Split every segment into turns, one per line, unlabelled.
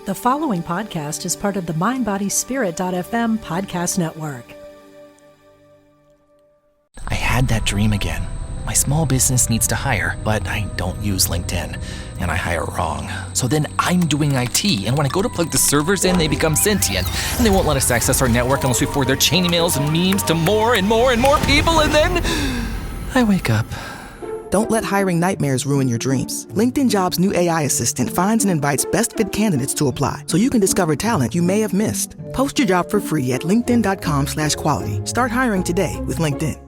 The following podcast is part of the MindBodySpirit.fm podcast network.
I had that dream again. My small business needs to hire, but I don't use LinkedIn, and I hire wrong. So then I'm doing IT, and when I go to plug the servers in, they become sentient, and they won't let us access our network unless we forward their chain emails and memes to more and more and more people, and then I wake up.
Don't let hiring nightmares ruin your dreams. LinkedIn Jobs' new AI assistant finds and invites best fit candidates to apply so you can discover talent you may have missed. Post your job for free at linkedin.com/quality. Start hiring today with LinkedIn.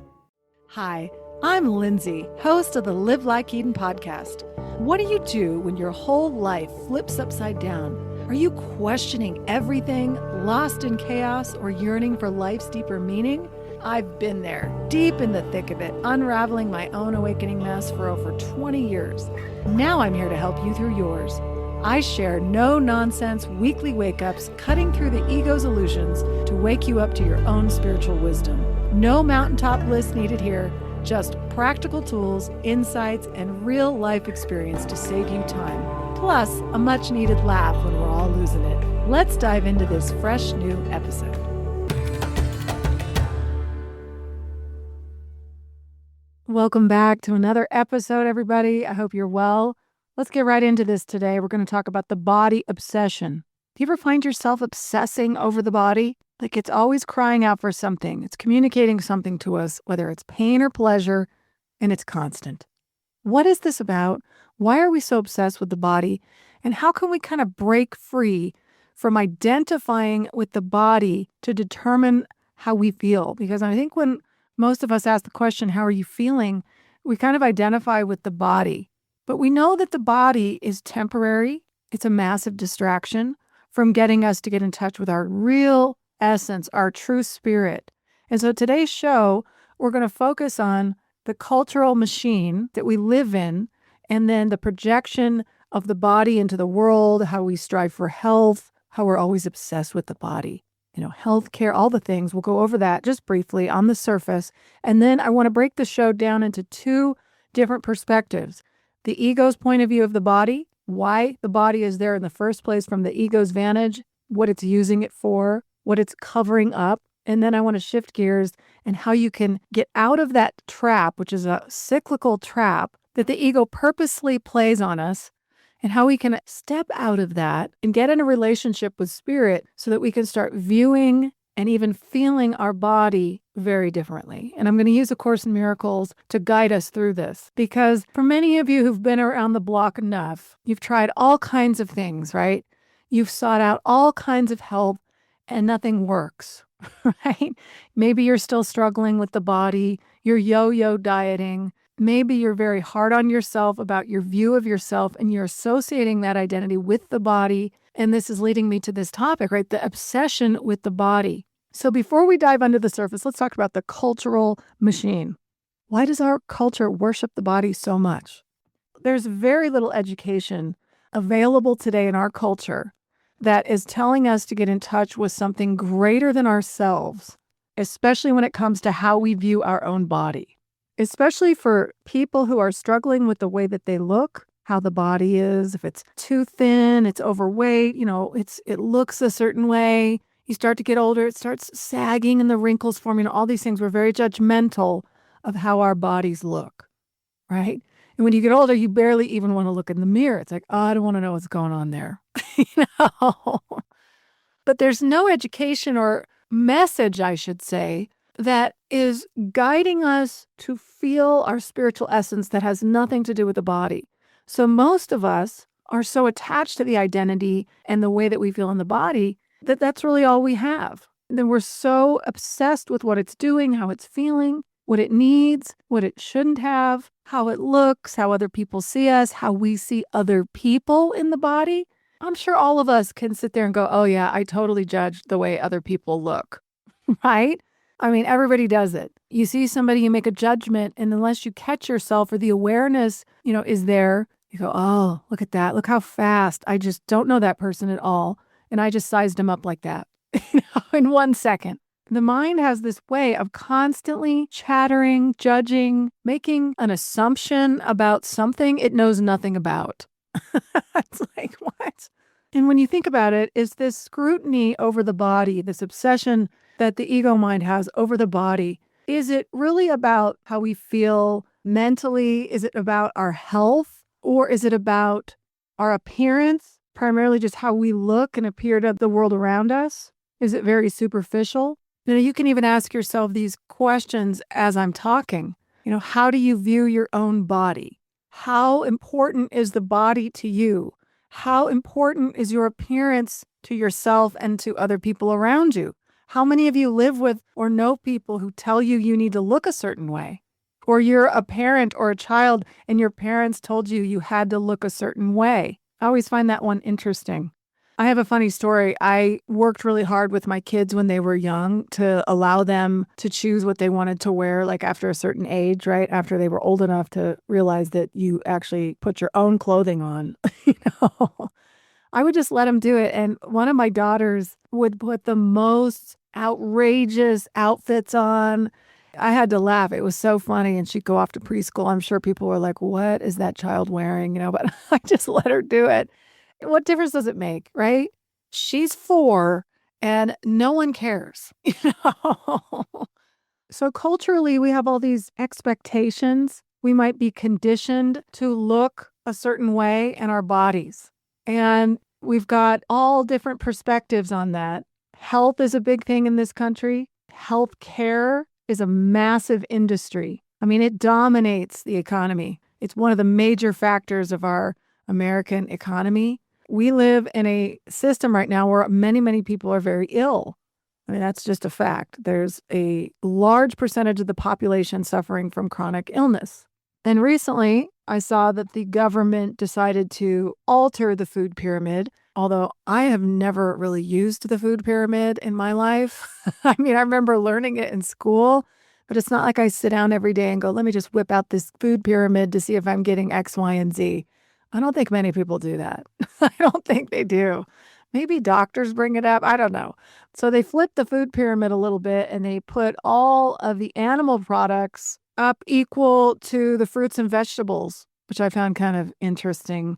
Hi, I'm Lindsay, host of the Live Like Eden podcast. What do you do when your whole life flips upside down? Are you questioning everything, lost in chaos, or yearning for life's deeper meaning? I've been there, deep in the thick of it, unraveling my own awakening mess for over 20 years. Now I'm here to help you through yours. I share no-nonsense weekly wake-ups, cutting through the ego's illusions to wake you up to your own spiritual wisdom. No mountaintop list needed here, just practical tools, insights, and real-life experience to save you time. Plus, a much-needed laugh when we're all losing it. Let's dive into this fresh new episode. Welcome back to another episode, everybody. I hope you're well. Let's get right into this today. We're going to talk about the body obsession. Do you ever find yourself obsessing over the body? Like it's always crying out for something. It's communicating something to us, whether it's pain or pleasure, and it's constant. What is this about? Why are we so obsessed with the body? And how can we kind of break free from identifying with the body to determine how we feel? Because I think when most of us ask the question, how are you feeling? We kind of identify with the body. But we know that the body is temporary. It's a massive distraction from getting us to get in touch with our real essence, our true spirit. And so today's show, we're going to focus on the cultural machine that we live in, and then the projection of the body into the world, how we strive for health, how we're always obsessed with the body. Healthcare, all the things. We'll go over that just briefly on the surface. And then I want to break the show down into two different perspectives. The ego's point of view of the body, why the body is there in the first place from the ego's vantage, what it's using it for, what it's covering up. And then I want to shift gears and how you can get out of that trap, which is a cyclical trap that the ego purposely plays on us, and how we can step out of that and get in a relationship with spirit so that we can start viewing and even feeling our body very differently. And I'm going to use A Course in Miracles to guide us through this, because for many of you who've been around the block enough, you've tried all kinds of things, right? You've sought out all kinds of help and nothing works, right? Maybe you're still struggling with the body, you're yo-yo dieting. Maybe you're very hard on yourself about your view of yourself, and you're associating that identity with the body. And this is leading me to this topic, right? The obsession with the body. So before we dive under the surface, let's talk about the cultural machine. Why does our culture worship the body so much? There's very little education available today in our culture that is telling us to get in touch with something greater than ourselves, especially when it comes to how we view our own body. Especially for people who are struggling with the way that they look, how the body is, if it's too thin, it's overweight, it looks a certain way. You start to get older, it starts sagging and the wrinkles forming, all these things. We're very judgmental of how our bodies look, right? And when you get older, you barely even want to look in the mirror. It's like, oh, I don't want to know what's going on there. But there's no education or message, I should say, that is guiding us to feel our spiritual essence that has nothing to do with the body. So most of us are so attached to the identity and the way that we feel in the body that that's really all we have. And then we're so obsessed with what it's doing, how it's feeling, what it needs, what it shouldn't have, how it looks, how other people see us, how we see other people in the body. I'm sure all of us can sit there and go, oh yeah, I totally judge the way other people look, right? I mean, everybody does it. You see somebody, you make a judgment, and unless you catch yourself or the awareness, is there, you go, oh, look at that. Look how fast. I just don't know that person at all. And I just sized him up like that in 1 second. The mind has this way of constantly chattering, judging, making an assumption about something it knows nothing about. It's like, what? And when you think about it, is this scrutiny over the body, this obsession that the ego mind has over the body, is it really about how we feel mentally? Is it about our health? Or is it about our appearance, primarily just how we look and appear to the world around us? Is it very superficial? You can even ask yourself these questions as I'm talking. How do you view your own body? How important is the body to you? How important is your appearance to yourself and to other people around you? How many of you live with or know people who tell you you need to look a certain way? Or you're a parent or a child and your parents told you you had to look a certain way. I always find that one interesting. I have a funny story. I worked really hard with my kids when they were young to allow them to choose what they wanted to wear, like after a certain age, right? After they were old enough to realize that you actually put your own clothing on, you know. I would just let them do it. And one of my daughters would put the most outrageous outfits on. I had to laugh. It was so funny. And she'd go off to preschool. I'm sure people were like, what is that child wearing? But I just let her do it. What difference does it make, right? She's 4 and no one cares. So culturally, we have all these expectations. We might be conditioned to look a certain way in our bodies. And we've got all different perspectives on that. Health is a big thing in this country. Health care is a massive industry. It dominates the economy. It's one of the major factors of our American economy. We live in a system right now where many, many people are very ill. That's just a fact. There's a large percentage of the population suffering from chronic illness. And recently, I saw that the government decided to alter the food pyramid, although I have never really used the food pyramid in my life. I remember learning it in school, but it's not like I sit down every day and go, let me just whip out this food pyramid to see if I'm getting X, Y, and Z. I don't think many people do that. I don't think they do. Maybe doctors bring it up. I don't know. So they flipped the food pyramid a little bit and they put all of the animal products up equal to the fruits and vegetables, which I found kind of interesting.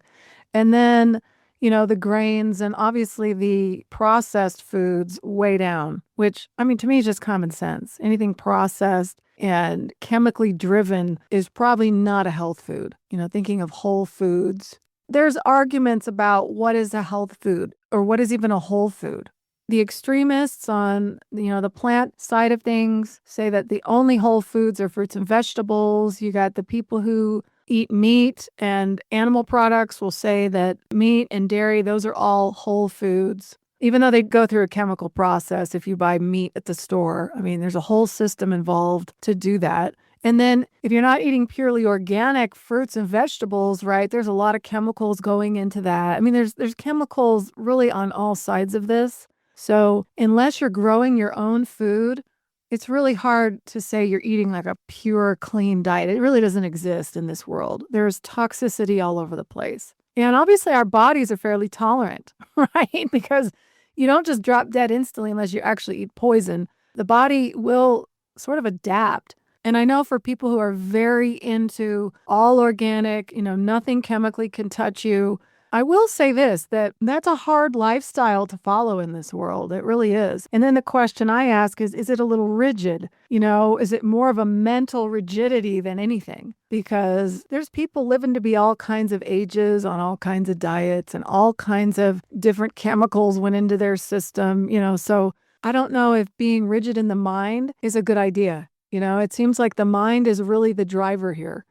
And then, the grains and obviously the processed foods way down, which, to me is just common sense. Anything processed and chemically driven is probably not a health food. Thinking of whole foods. There's arguments about what is a health food or what is even a whole food. The extremists on, the plant side of things say that the only whole foods are fruits and vegetables. You got the people who eat meat and animal products will say that meat and dairy, those are all whole foods. Even though they go through a chemical process if you buy meat at the store. There's a whole system involved to do that. And then if you're not eating purely organic fruits and vegetables, right, there's a lot of chemicals going into that. There's chemicals really on all sides of this. So unless you're growing your own food, it's really hard to say you're eating like a pure, clean diet. It really doesn't exist in this world. There's toxicity all over the place. And obviously our bodies are fairly tolerant, right? Because you don't just drop dead instantly unless you actually eat poison. The body will sort of adapt. And I know for people who are very into all organic, nothing chemically can touch you, I will say this, that's a hard lifestyle to follow in this world. It really is. And then the question I ask is it a little rigid? Is it more of a mental rigidity than anything? Because there's people living to be all kinds of ages on all kinds of diets and all kinds of different chemicals went into their system, so I don't know if being rigid in the mind is a good idea. It seems like the mind is really the driver here.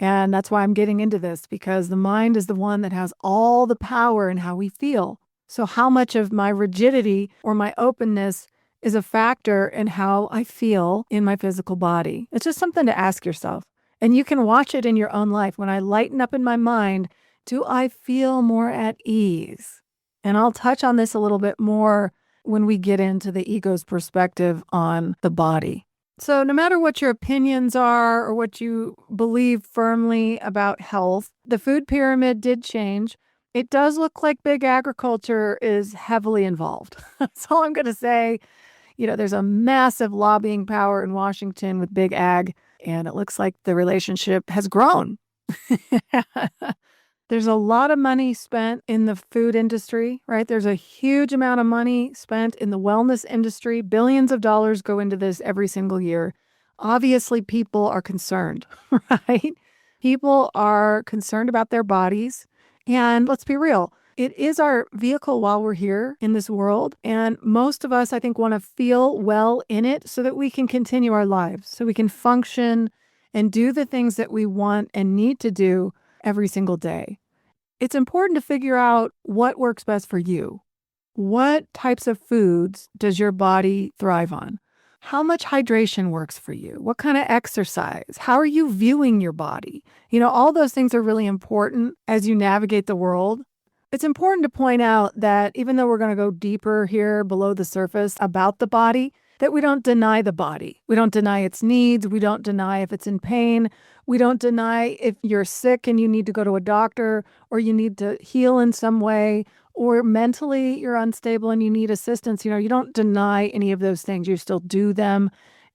And that's why I'm getting into this, because the mind is the one that has all the power in how we feel. So how much of my rigidity or my openness is a factor in how I feel in my physical body? It's just something to ask yourself. And you can watch it in your own life. When I lighten up in my mind, do I feel more at ease? And I'll touch on this a little bit more when we get into the ego's perspective on the body. So no matter what your opinions are or what you believe firmly about health, the food pyramid did change. It does look like big agriculture is heavily involved. That's all I'm going to say. There's a massive lobbying power in Washington with big ag, and it looks like the relationship has grown. There's a lot of money spent in the food industry, right? There's a huge amount of money spent in the wellness industry. Billions of dollars go into this every single year. Obviously, people are concerned, right? People are concerned about their bodies. And let's be real, it is our vehicle while we're here in this world. And most of us, I think, want to feel well in it so that we can continue our lives, so we can function and do the things that we want and need to do every single day. It's important to figure out what works best for you. What types of foods does your body thrive on? How much hydration works for you? What kind of exercise? How are you viewing your body? All those things are really important as you navigate the world. It's important to point out that even though we're going to go deeper here below the surface about the body, that we don't deny the body. We don't deny its needs. We don't deny if it's in pain. We don't deny if you're sick and you need to go to a doctor or you need to heal in some way, or mentally you're unstable and you need assistance. You don't deny any of those things. You still do them,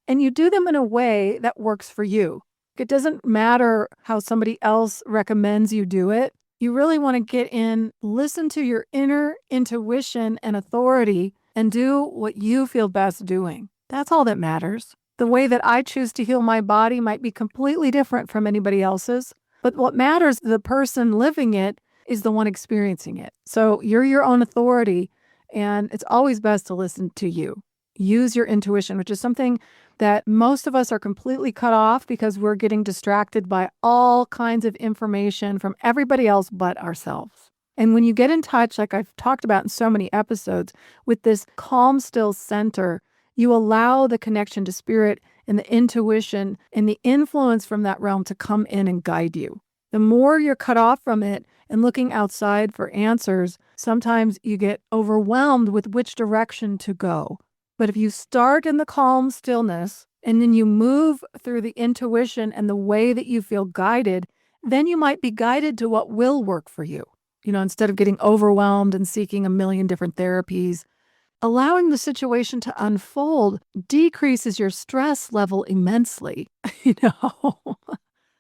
and you do them in a way that works for you. It doesn't matter how somebody else recommends you do it. You really want to get in, listen to your inner intuition and authority, and do what you feel best doing. That's all that matters. The way that I choose to heal my body might be completely different from anybody else's, but what matters, the person living it is the one experiencing it. So you're your own authority, and it's always best to listen to you. Use your intuition, which is something that most of us are completely cut off because we're getting distracted by all kinds of information from everybody else but ourselves. And when you get in touch, like I've talked about in so many episodes, with this calm, still center, you allow the connection to spirit and the intuition and the influence from that realm to come in and guide you. The more you're cut off from it and looking outside for answers, sometimes you get overwhelmed with which direction to go. But if you start in the calm stillness and then you move through the intuition and the way that you feel guided, then you might be guided to what will work for you. Instead of getting overwhelmed and seeking a million different therapies, allowing the situation to unfold decreases your stress level immensely,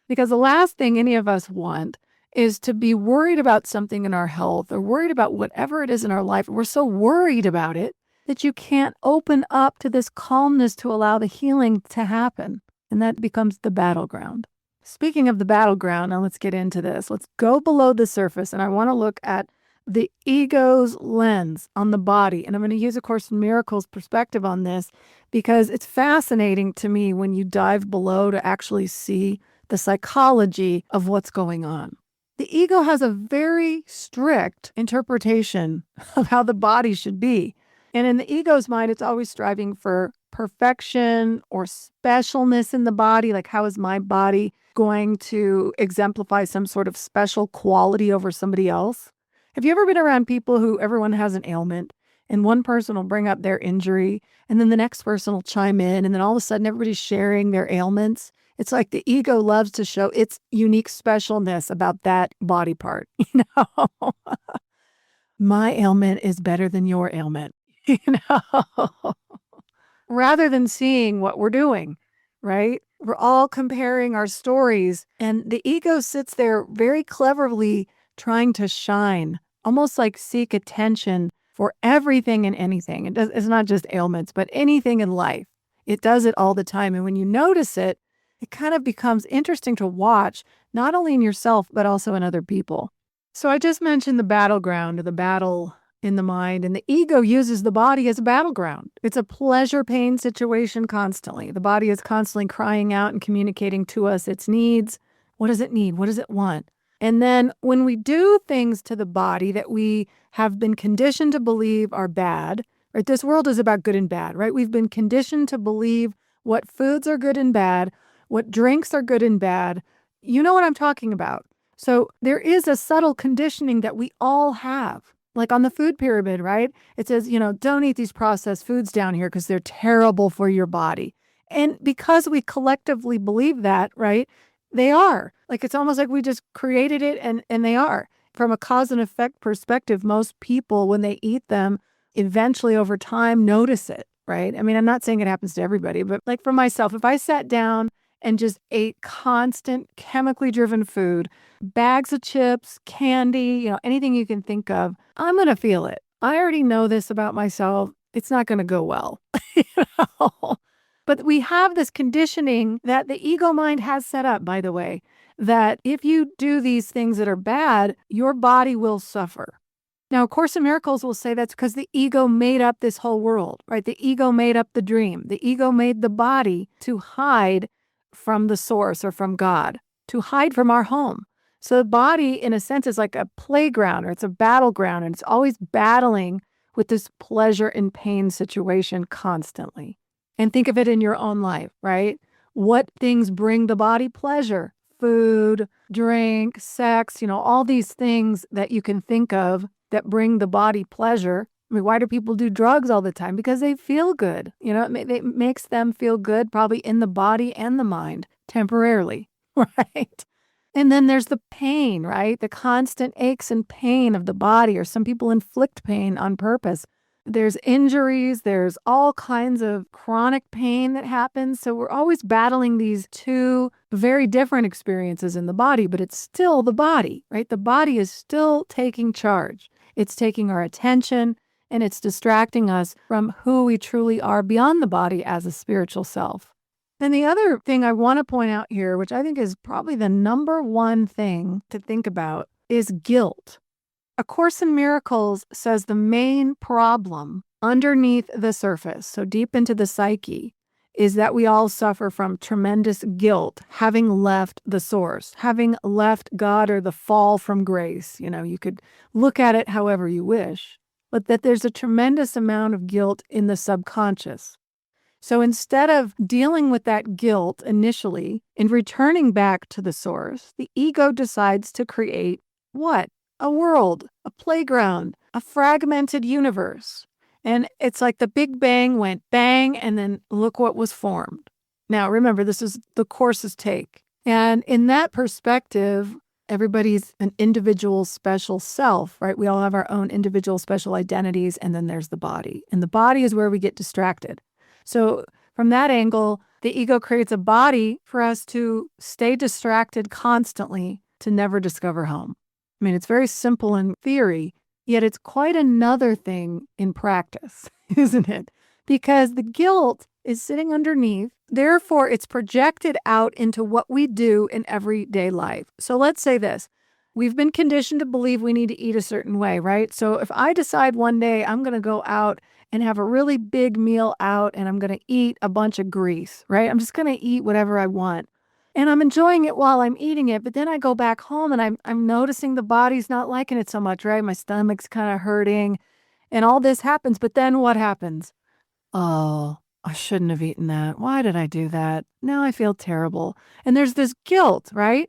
because the last thing any of us want is to be worried about something in our health or worried about whatever it is in our life. We're so worried about it that you can't open up to this calmness to allow the healing to happen. And that becomes the battleground. Speaking of the battleground, now let's get into this. Let's go below the surface, and I want to look at the ego's lens on the body. And I'm going to use A Course in Miracles perspective on this because it's fascinating to me when you dive below to actually see the psychology of what's going on. The ego has a very strict interpretation of how the body should be. And in the ego's mind, it's always striving for perfection or specialness in the body. Like, how is my body going to exemplify some sort of special quality over somebody else? Have you ever been around people who everyone has an ailment and one person will bring up their injury and then the next person will chime in and then all of a sudden everybody's sharing their ailments? It's like the ego loves to show its unique specialness about that body part. My ailment is better than your ailment, rather than seeing what we're doing, right? We're all comparing our stories, and the ego sits there very cleverly trying to shine, almost like seek attention for everything and anything. It's not just ailments, but anything in life. It does it all the time. And when you notice it, it kind of becomes interesting to watch, not only in yourself, but also in other people. So I just mentioned the battleground, or the battle in the mind, and the ego uses the body as a battleground. It's a pleasure-pain situation constantly. The body is constantly crying out and communicating to us its needs. What does it need? What does it want? And then when we do things to the body that we have been conditioned to believe are bad, right? This world is about good and bad, right? We've been conditioned to believe what foods are good and bad, what drinks are good and bad. You know what I'm talking about. So there is a subtle conditioning that we all have. Like on the food pyramid, right? It says, don't eat these processed foods down here because they're terrible for your body. And because we collectively believe that, right, they are. Like, it's almost like we just created it and they are. From a cause and effect perspective, most people, when they eat them, eventually over time notice it, right? I mean, I'm not saying it happens to everybody, but like for myself, if I sat down and just ate constant chemically driven food, bags of chips, candy, anything you can think of, I'm going to feel it. I already know this about myself. It's not going to go well. You know? But we have this conditioning that the ego mind has set up, by the way, that if you do these things that are bad, your body will suffer. Now, A Course in Miracles will say that's because the ego made up this whole world, right? The ego made up the dream. The ego made the body to hide from the source or from God, to hide from our home. So the body, in a sense, is like a playground or it's a battleground, and it's always battling with this pleasure and pain situation constantly. And think of it in your own life, right? What things bring the body pleasure? Food, drink, sex, all these things that you can think of that bring the body pleasure. I mean, why do people do drugs all the time? Because they feel good. It makes them feel good probably in the body and the mind temporarily, right? And then there's the pain, right? The constant aches and pain of the body, or some people inflict pain on purpose. There's injuries, there's all kinds of chronic pain that happens. So we're always battling these two very different experiences in the body, but it's still the body, right? The body is still taking charge. It's taking our attention, and it's distracting us from who we truly are beyond the body as a spiritual self. Then the other thing I want to point out here, which I think is probably the number one thing to think about, is guilt. A Course in Miracles says the main problem underneath the surface, so deep into the psyche, is that we all suffer from tremendous guilt, having left the source, having left God or the fall from grace. You could look at it however you wish, but that there's a tremendous amount of guilt in the subconscious. So instead of dealing with that guilt initially and returning back to the source, the ego decides to create what? A world, a playground, a fragmented universe. And it's like the Big Bang went bang, and then look what was formed. Now, remember, this is the Course's take. And in that perspective, everybody's an individual special self, right? We all have our own individual special identities, and then there's the body. And the body is where we get distracted. So from that angle, the ego creates a body for us to stay distracted constantly to never discover home. I mean, it's very simple in theory, yet it's quite another thing in practice, isn't it? Because the guilt is sitting underneath. Therefore, it's projected out into what we do in everyday life. So let's say this. We've been conditioned to believe we need to eat a certain way, right? So if I decide one day I'm going to go out and have a really big meal out and I'm going to eat a bunch of grease, right? I'm just going to eat whatever I want. And I'm enjoying it while I'm eating it, but then I go back home and I'm noticing the body's not liking it so much, right? My stomach's kind of hurting and all this happens. But then what happens? Oh, I shouldn't have eaten that. Why did I do that? Now I feel terrible. And there's this guilt, right?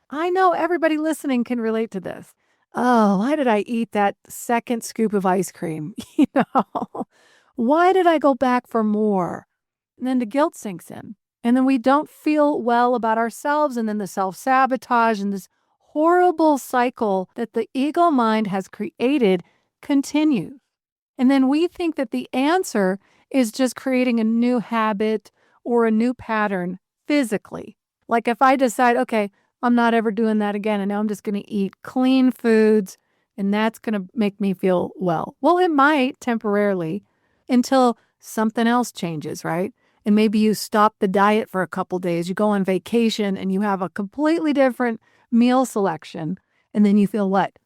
I know everybody listening can relate to this. Oh, why did I eat that second scoop of ice cream? Why did I go back for more? And then the guilt sinks in. And then we don't feel well about ourselves, and then the self-sabotage and this horrible cycle that the ego mind has created continues. And then we think that the answer is just creating a new habit or a new pattern physically. Like if I decide, okay, I'm not ever doing that again, and now I'm just going to eat clean foods, and that's going to make me feel well. Well, it might temporarily until something else changes, right? And maybe you stop the diet for a couple days, you go on vacation and you have a completely different meal selection. And then you feel what?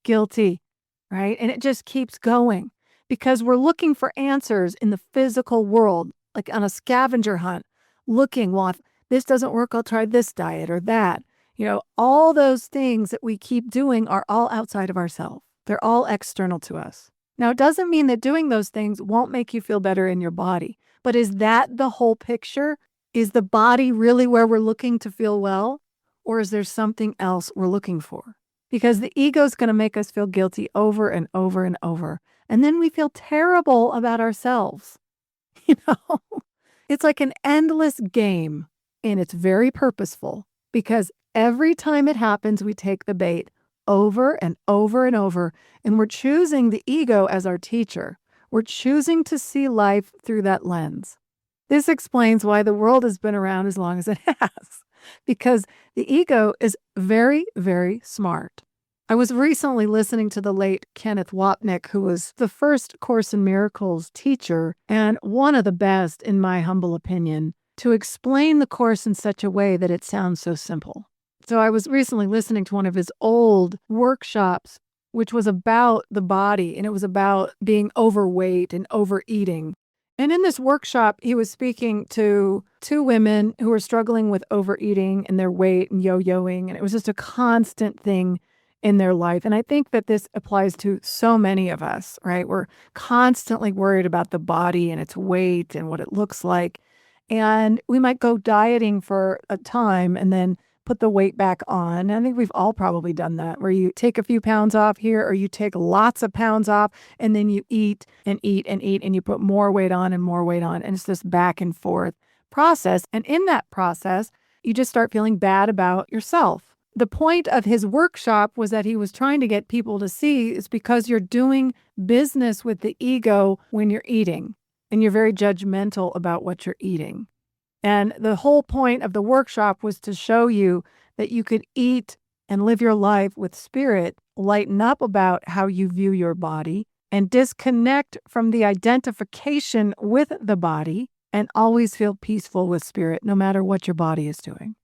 Guilty, right? And it just keeps going because we're looking for answers in the physical world, like on a scavenger hunt, looking, well, if this doesn't work, I'll try this diet or that. All those things that we keep doing are all outside of ourselves. They're all external to us. Now, it doesn't mean that doing those things won't make you feel better in your body. But is that the whole picture? Is the body really where we're looking to feel well? Or is there something else we're looking for? Because the ego is going to make us feel guilty over and over and over. And then we feel terrible about ourselves. It's like an endless game. And it's very purposeful because every time it happens, we take the bait over and over and over. And we're choosing the ego as our teacher. We're choosing to see life through that lens. This explains why the world has been around as long as it has, because the ego is very, very smart. I was recently listening to the late Kenneth Wapnick, who was the first Course in Miracles teacher and one of the best, in my humble opinion, to explain the Course in such a way that it sounds so simple. So I was recently listening to one of his old workshops, which was about the body, and it was about being overweight and overeating. And in this workshop, he was speaking to two women who were struggling with overeating and their weight and yo-yoing, and it was just a constant thing in their life. And I think that this applies to so many of us, right? We're constantly worried about the body and its weight and what it looks like. And we might go dieting for a time and then put the weight back on. I think we've all probably done that, where you take a few pounds off here or you take lots of pounds off and then you eat and eat and eat and you put more weight on and more weight on. And it's this back and forth process. And in that process, you just start feeling bad about yourself. The point of his workshop was that he was trying to get people to see it's because you're doing business with the ego when you're eating and you're very judgmental about what you're eating. And the whole point of the workshop was to show you that you could eat and live your life with spirit, lighten up about how you view your body, and disconnect from the identification with the body, and always feel peaceful with spirit, no matter what your body is doing.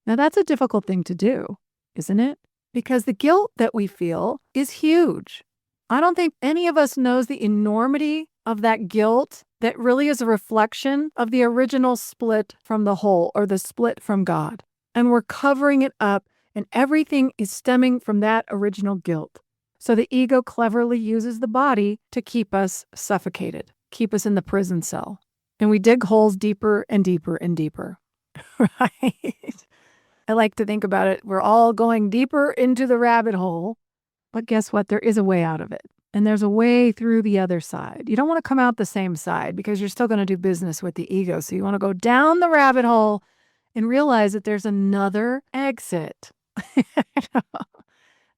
Now, that's a difficult thing to do, isn't it? Because the guilt that we feel is huge. I don't think any of us knows the enormity of that guilt that really is a reflection of the original split from the whole, or the split from God. And we're covering it up, and everything is stemming from that original guilt. So the ego cleverly uses the body to keep us suffocated, keep us in the prison cell. And we dig holes deeper and deeper and deeper, right? I like to think about it. We're all going deeper into the rabbit hole, but guess what? There is a way out of it. And there's a way through the other side. You don't want to come out the same side because you're still going to do business with the ego. So you want to go down the rabbit hole and realize that there's another exit.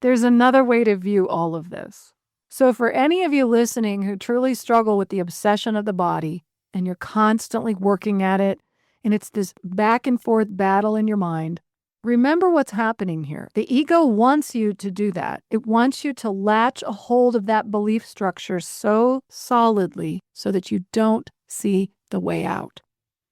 There's another way to view all of this. So for any of you listening who truly struggle with the obsession of the body and you're constantly working at it, and it's this back and forth battle in your mind, remember what's happening here. The ego wants you to do that. It wants you to latch a hold of that belief structure so solidly so that you don't see the way out.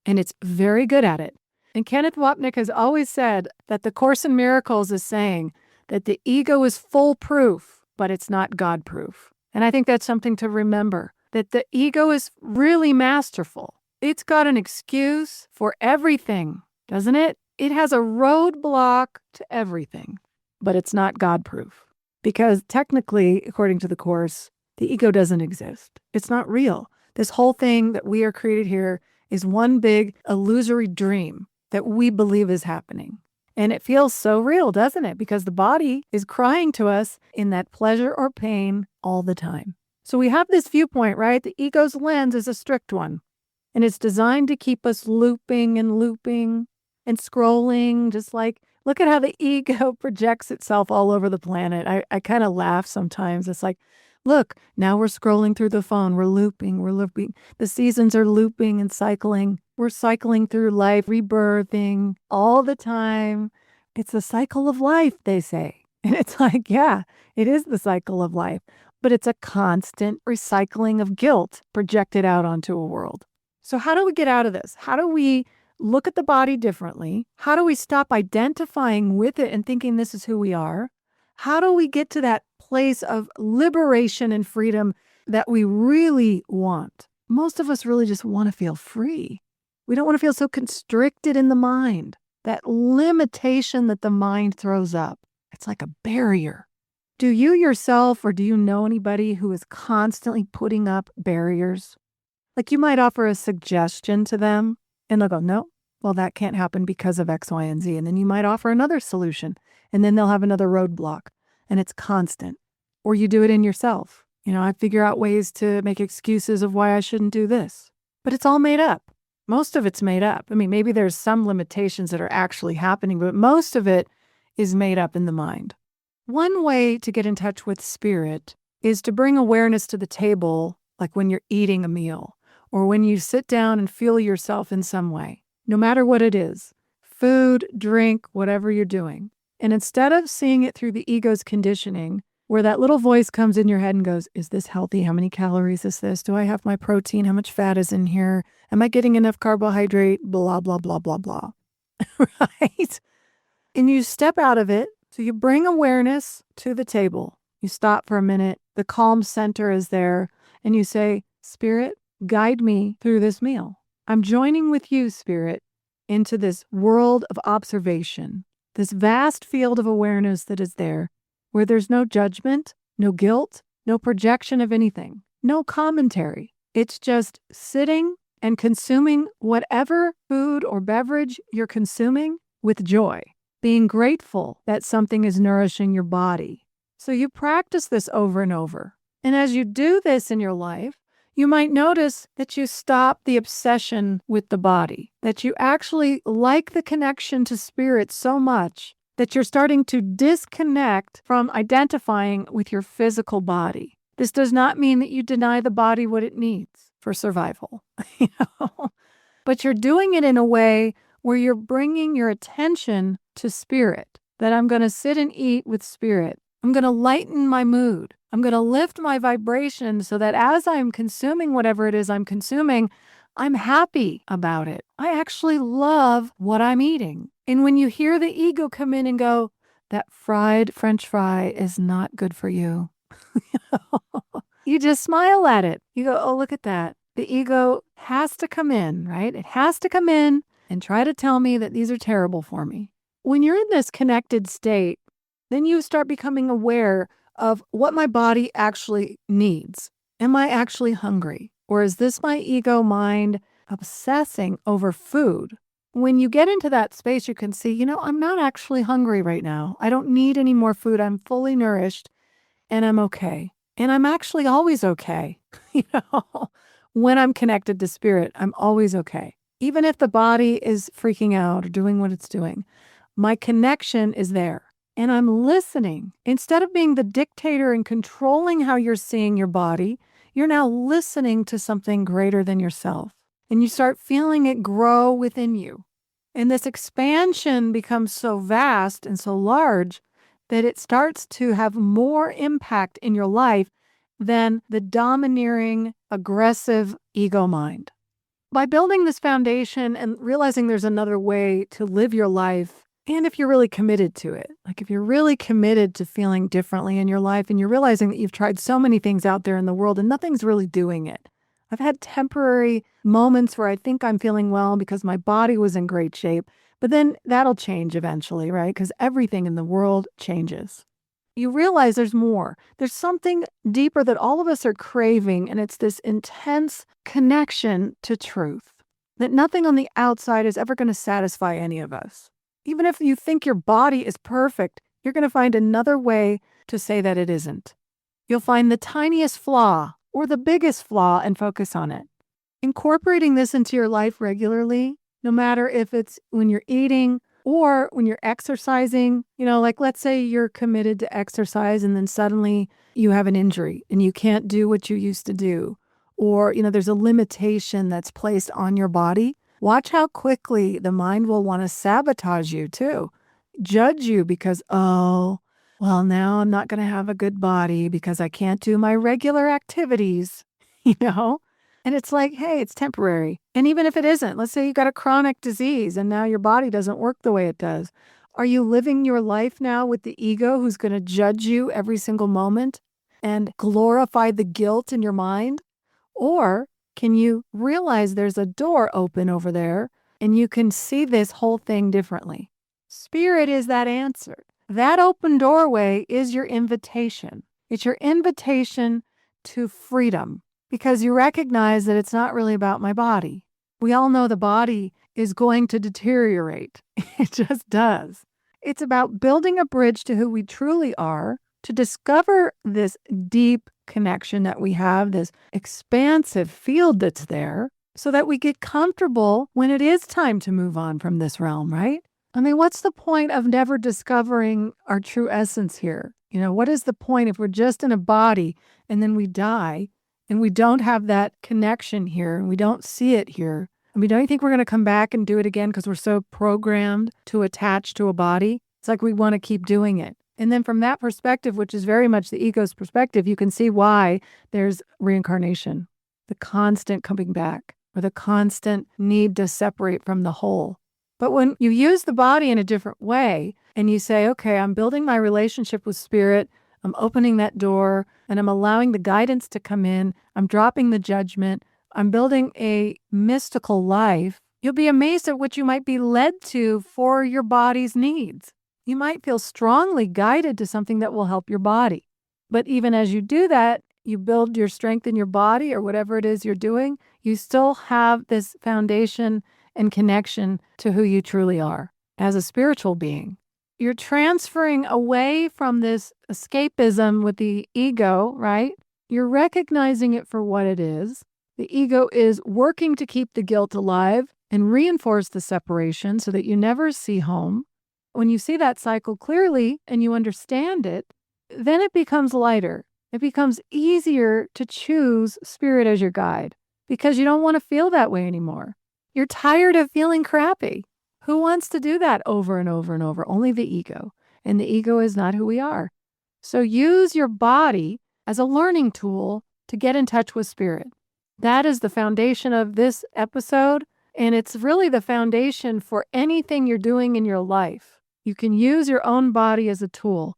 And it's very good at it. And Kenneth Wapnick has always said that the Course in Miracles is saying that the ego is foolproof, but it's not God-proof. And I think that's something to remember, that the ego is really masterful. It's got an excuse for everything, doesn't it? It has a roadblock to everything, but it's not God-proof. Because technically, according to the Course, the ego doesn't exist. It's not real. This whole thing that we are created here is one big illusory dream that we believe is happening. And it feels so real, doesn't it? Because the body is crying to us in that pleasure or pain all the time. So we have this viewpoint, right? The ego's lens is a strict one. And it's designed to keep us looping and looping and scrolling, just like, look at how the ego projects itself all over the planet. I kind of laugh sometimes. It's like, look, now we're scrolling through the phone. We're looping. The seasons are looping and cycling. We're cycling through life, rebirthing all the time. It's the cycle of life, they say. And it's like, yeah, it is the cycle of life. But it's a constant recycling of guilt projected out onto a world. So how do we get out of this? How do we look at the body differently? How do we stop identifying with it and thinking this is who we are? How do we get to that place of liberation and freedom that we really want? Most of us really just want to feel free. We don't want to feel so constricted in the mind. That limitation that the mind throws up, it's like a barrier. Do you yourself, or do you know anybody who is constantly putting up barriers? Like, you might offer a suggestion to them and they'll go, no, well, that can't happen because of X, Y, and Z. And then you might offer another solution and then they'll have another roadblock, and it's constant. Or you do it in yourself. I figure out ways to make excuses of why I shouldn't do this, but it's all made up. Most of it's made up. I mean, maybe there's some limitations that are actually happening, but most of it is made up in the mind. One way to get in touch with spirit is to bring awareness to the table, like when you're eating a meal, or when you sit down and feel yourself in some way, no matter what it is, food, drink, whatever you're doing. And instead of seeing it through the ego's conditioning, where that little voice comes in your head and goes, is this healthy? How many calories is this? Do I have my protein? How much fat is in here? Am I getting enough carbohydrate? Blah, blah, blah, blah, blah. Right? And you step out of it. So you bring awareness to the table. You stop for a minute. The calm center is there. And you say, Spirit, guide me through this meal. I'm joining with you, Spirit, into this world of observation, this vast field of awareness that is there, where there's no judgment, no guilt, no projection of anything, no commentary. It's just sitting and consuming whatever food or beverage you're consuming with joy, being grateful that something is nourishing your body. So you practice this over and over. And as you do this in your life, you might notice that you stop the obsession with the body, that you actually like the connection to spirit so much that you're starting to disconnect from identifying with your physical body. This does not mean that you deny the body what it needs for survival, but you're doing it in a way where you're bringing your attention to spirit, that I'm going to sit and eat with spirit. I'm going to lighten my mood. I'm going to lift my vibration so that as I'm consuming whatever it is I'm consuming, I'm happy about it. I actually love what I'm eating. And when you hear the ego come in and go, that fried French fry is not good for you, you just smile at it. You go, oh, look at that. The ego has to come in, right? It has to come in and try to tell me that these are terrible for me. When you're in this connected state, then you start becoming aware of what my body actually needs. Am I actually hungry? Or is this my ego mind obsessing over food? When you get into that space, you can see, I'm not actually hungry right now. I don't need any more food. I'm fully nourished and I'm okay. And I'm actually always okay. When I'm connected to spirit, I'm always okay. Even if the body is freaking out or doing what it's doing, my connection is there. And I'm listening. Instead of being the dictator and controlling how you're seeing your body, you're now listening to something greater than yourself. And you start feeling it grow within you. And this expansion becomes so vast and so large that it starts to have more impact in your life than the domineering, aggressive ego mind. By building this foundation and realizing there's another way to live your life, and if you're really committed to it, like if you're really committed to feeling differently in your life and you're realizing that you've tried so many things out there in the world and nothing's really doing it. I've had temporary moments where I think I'm feeling well because my body was in great shape, but then that'll change eventually, right? Because everything in the world changes. You realize there's more. There's something deeper that all of us are craving, and it's this intense connection to truth, that nothing on the outside is ever going to satisfy any of us. Even if you think your body is perfect, you're going to find another way to say that it isn't. You'll find the tiniest flaw or the biggest flaw and focus on it. Incorporating this into your life regularly, no matter if it's when you're eating or when you're exercising, like let's say you're committed to exercise and then suddenly you have an injury and you can't do what you used to do. Or, there's a limitation that's placed on your body. Watch how quickly the mind will want to sabotage you too. Judge you because, now I'm not going to have a good body because I can't do my regular activities, And it's like, hey, it's temporary. And even if it isn't, let's say you got a chronic disease and now your body doesn't work the way it does. Are you living your life now with the ego who's going to judge you every single moment and glorify the guilt in your mind? Or can you realize there's a door open over there and you can see this whole thing differently? Spirit is that answer. That open doorway is your invitation. It's your invitation to freedom because you recognize that it's not really about my body. We all know the body is going to deteriorate. It just does. It's about building a bridge to who we truly are, to discover this deep connection that we have, this expansive field that's there, so that we get comfortable when it is time to move on from this realm, right? I mean, what's the point of never discovering our true essence here? What is the point if we're just in a body and then we die and we don't have that connection here, and we don't see it here, and we don't think we're going to come back and do it again because we're so programmed to attach to a body, it's like we want to keep doing it. And then from that perspective, which is very much the ego's perspective, you can see why there's reincarnation, the constant coming back, or the constant need to separate from the whole. But when you use the body in a different way and you say, okay, I'm building my relationship with spirit, I'm opening that door, and I'm allowing the guidance to come in, I'm dropping the judgment, I'm building a mystical life, you'll be amazed at what you might be led to for your body's needs. You might feel strongly guided to something that will help your body. But even as you do that, you build your strength in your body or whatever it is you're doing, you still have this foundation and connection to who you truly are as a spiritual being. You're transferring away from this escapism with the ego, right? You're recognizing it for what it is. The ego is working to keep the guilt alive and reinforce the separation so that you never see home. When you see that cycle clearly and you understand it, then it becomes lighter. It becomes easier to choose spirit as your guide because you don't want to feel that way anymore. You're tired of feeling crappy. Who wants to do that over and over and over? Only the ego. And the ego is not who we are. So use your body as a learning tool to get in touch with spirit. That is the foundation of this episode. And it's really the foundation for anything you're doing in your life. You can use your own body as a tool.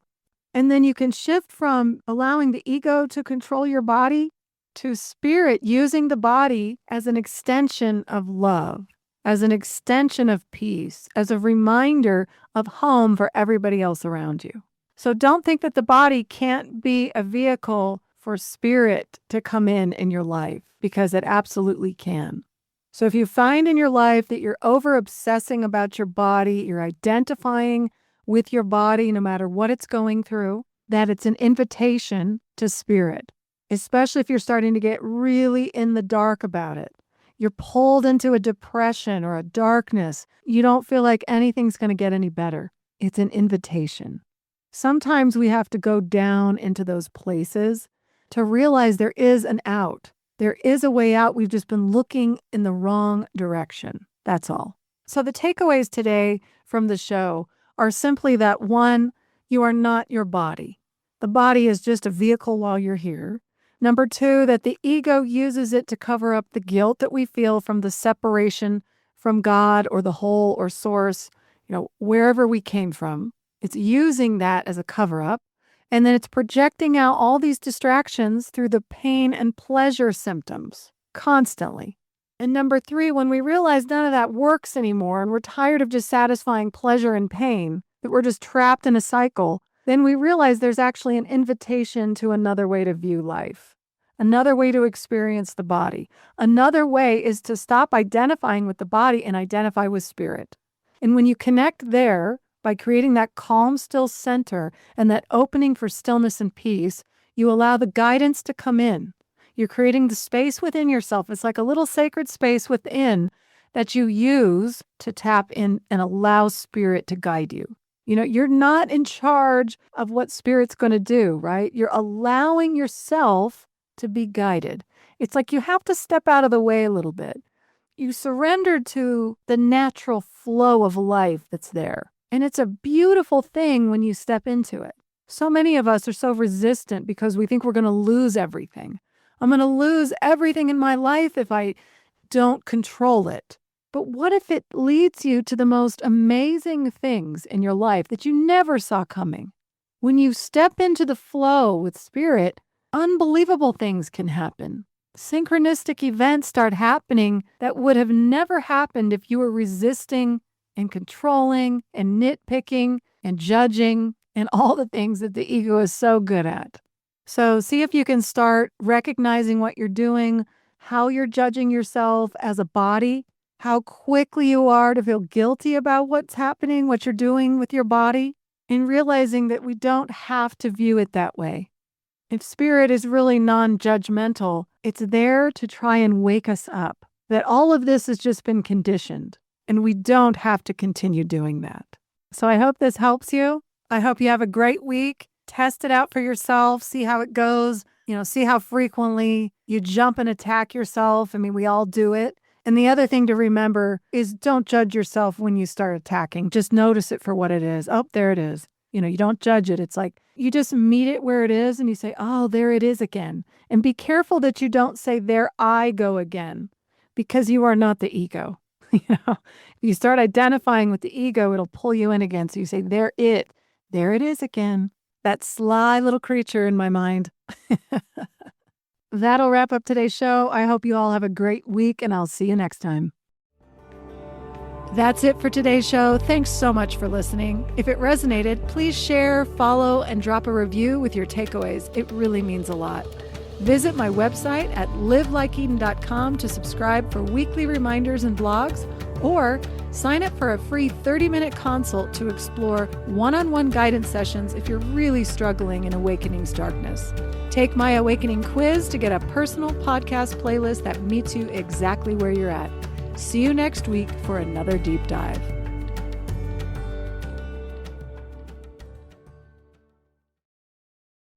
And then you can shift from allowing the ego to control your body to spirit using the body as an extension of love, as an extension of peace, as a reminder of home for everybody else around you. So don't think that the body can't be a vehicle for spirit to come in your life, because it absolutely can. So if you find in your life that you're over obsessing about your body, you're identifying with your body no matter what it's going through, that it's an invitation to spirit, especially if you're starting to get really in the dark about it. You're pulled into a depression or a darkness. You don't feel like anything's going to get any better. It's an invitation. Sometimes we have to go down into those places to realize there is an out. There is a way out. We've just been looking in the wrong direction. That's all. So the takeaways today from the show are simply that, one, you are not your body. The body is just a vehicle while you're here. Number two, that the ego uses it to cover up the guilt that we feel from the separation from God or the whole or source, wherever we came from. It's using that as a cover-up. And then it's projecting out all these distractions through the pain and pleasure symptoms constantly. And number three, when we realize none of that works anymore and we're tired of just satisfying pleasure and pain, that we're just trapped in a cycle, then we realize there's actually an invitation to another way to view life, another way to experience the body. Another way is to stop identifying with the body and identify with spirit. And when you connect there, by creating that calm, still center and that opening for stillness and peace, you allow the guidance to come in. You're creating the space within yourself. It's like a little sacred space within that you use to tap in and allow spirit to guide you. You're not in charge of what spirit's going to do, right? You're allowing yourself to be guided. It's like you have to step out of the way a little bit. You surrender to the natural flow of life that's there. And it's a beautiful thing when you step into it. So many of us are so resistant because we think we're going to lose everything. I'm going to lose everything in my life if I don't control it. But what if it leads you to the most amazing things in your life that you never saw coming? When you step into the flow with spirit, unbelievable things can happen. Synchronistic events start happening that would have never happened if you were resisting and controlling and nitpicking and judging and all the things that the ego is so good at. So see if you can start recognizing what you're doing, how you're judging yourself as a body, how quickly you are to feel guilty about what's happening, what you're doing with your body, and realizing that we don't have to view it that way. If spirit is really non-judgmental, it's there to try and wake us up, that all of this has just been conditioned. And we don't have to continue doing that. So I hope this helps you. I hope you have a great week. Test it out for yourself. See how it goes. See how frequently you jump and attack yourself. I mean, we all do it. And the other thing to remember is don't judge yourself when you start attacking. Just notice it for what it is. Oh, there it is. You don't judge it. It's like you just meet it where it is and you say, oh, there it is again. And be careful that you don't say, there I go again, because you are not the ego. If you start identifying with the ego, it'll pull you in again. So you say, there it is again. That sly little creature in my mind. That'll wrap up today's show. I hope you all have a great week, and I'll see you next time. That's it for today's show. Thanks so much for listening. If it resonated, please share, follow, and drop a review with your takeaways. It really means a lot. Visit my website at livelikeeden.com to subscribe for weekly reminders and blogs, or sign up for a free 30-minute consult to explore one-on-one guidance sessions if you're really struggling in Awakening's darkness. Take my Awakening quiz to get a personal podcast playlist that meets you exactly where you're at. See you next week for another deep dive.